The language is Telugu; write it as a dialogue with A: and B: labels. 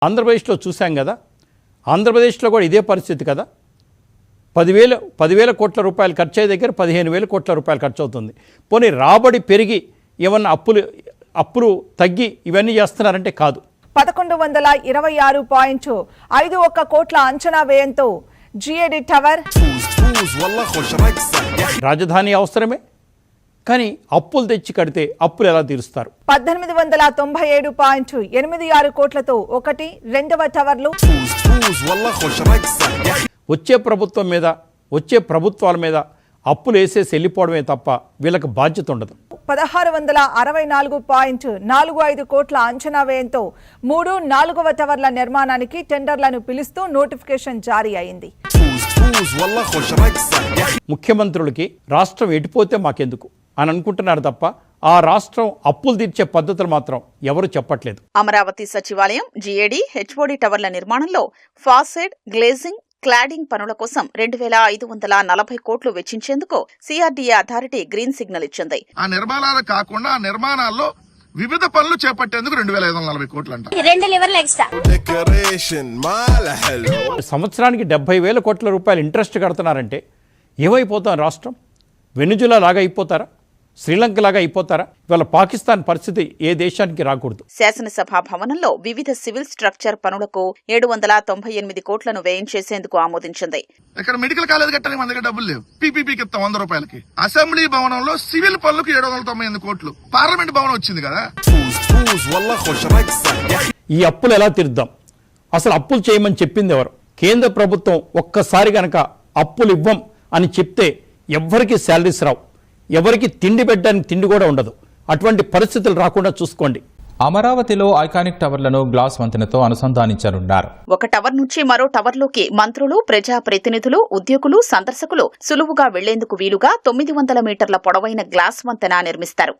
A: ఆంధ్రప్రదేశ్లో చూసాం కదా, ఆంధ్రప్రదేశ్లో కూడా ఇదే పరిస్థితి కదా. 10,000 కోట్ల రూపాయలు ఖర్చు అయ్యే దగ్గర 15,000 కోట్ల రూపాయలు ఖర్చు అవుతుంది. పోనీ రాబడి పెరిగి ఏమన్నా అప్పులు తగ్గి ఇవన్నీ చేస్తున్నారంటే కాదు.
B: 1126.51 కోట్ల అంచనా వ్యయంతో జిఏడి టవర్
A: రాజధాని అవసరమే, కానీ అప్పులు తెచ్చి కడితే అప్పులు ఎలా తీరుస్తారు?
B: 1897.86 కోట్లతో 1-2వ టవర్లు.
A: వచ్చే ప్రభుత్వాల మీద అప్పులు వేసేసి వెళ్ళిపోవడమే తప్ప వీళ్ళకి బాధ్యత ఉండదు.
B: 1664.45 కోట్ల అంచనా వ్యయంతో 3-4వ టవర్ల నిర్మాణానికి టెండర్లను పిలుస్తూ నోటిఫికేషన్ జారీ అయింది.
A: ముఖ్యమంత్రులకి రాష్ట్రం ఎటుపోతే మాకెందుకు అని అనుకుంటున్నారు తప్ప ఆ రాష్ట్రం అప్పులు తీర్చే పద్ధతులు మాత్రం ఎవరు చెప్పట్లేదు.
C: అమరావతి సచివాలయం, జిఏడి, హెచ్ఓడి టవర్ల నిర్మాణంలో ఫాసెడ్, గ్లేజింగ్, క్లాడింగ్ పనుల కోసం 2,540 కోట్లు వెచ్చించేందుకు సిఆర్డీఏ అథారిటీ గ్రీన్ సిగ్నల్ ఇచ్చింది.
D: ఆ నిర్మాణాలు కాకుండా ఆ నిర్మాణాల్లో వివిధ పనులు చేపట్టేందుకు 2,540 కోట్లు అంట.
A: సంవత్సరానికి 70,000 కోట్ల రూపాయలు ఇంట్రెస్ట్ కడుతున్నారంటే ఏమైపోతాం? రాష్ట్రం వెనుజులా లాగా అయిపోతారా? శ్రీలంక లాగా అయిపోతారా? ఇవాళ పాకిస్తాన్ పరిస్థితి ఏ దేశానికి రాకూడదు.
C: శాసనసభ భవనంలో వివిధ సివిల్ స్ట్రక్చర్ పనులకు 798 కోట్లను వ్యయం చేసేందుకు ఆమోదించింది.
D: ఇక్కడ మెడికల్ కాలేజ్ కట్టడానికి మన దగ్గర డబ్బులు లేవు. పీపీపీకి ఇస్తాం 100 రూపాయలకి. అసెంబ్లీ భవనంలో సివిల్ పనులకు 798 కోట్లు. పార్లమెంట్ భవనం వచ్చింది కదా.
A: ఈ అప్పులు ఎలా తీర్దాం? అసలు అప్పులు చేయమని చెప్పింది ఎవరు? కేంద్ర ప్రభుత్వం ఒక్కసారి గనక అప్పులు ఇవ్వం అని చెప్తే ఎవ్వరికి శాలరీస్ రావు, ఎవరికి తిండి పెట్టడానికి తిండి కూడా ఉండదు. అటువంటి పరిస్థితులు రాకుండా చూసుకోండి.
E: అమరావతిలో ఐకానిక్ టవర్లను గ్లాస్ వంతెనతో అనుసంధానించనున్నారు.
C: ఒక టవర్ నుంచి మరో టవర్లోకి మంత్రులు, ప్రజాప్రతినిధులు, ఉద్యోగులు, సందర్శకులు సులువుగా వెళ్లేందుకు వీలుగా 900 మీటర్ల పొడవైన గ్లాస్ వంతెన నిర్మిస్తారు.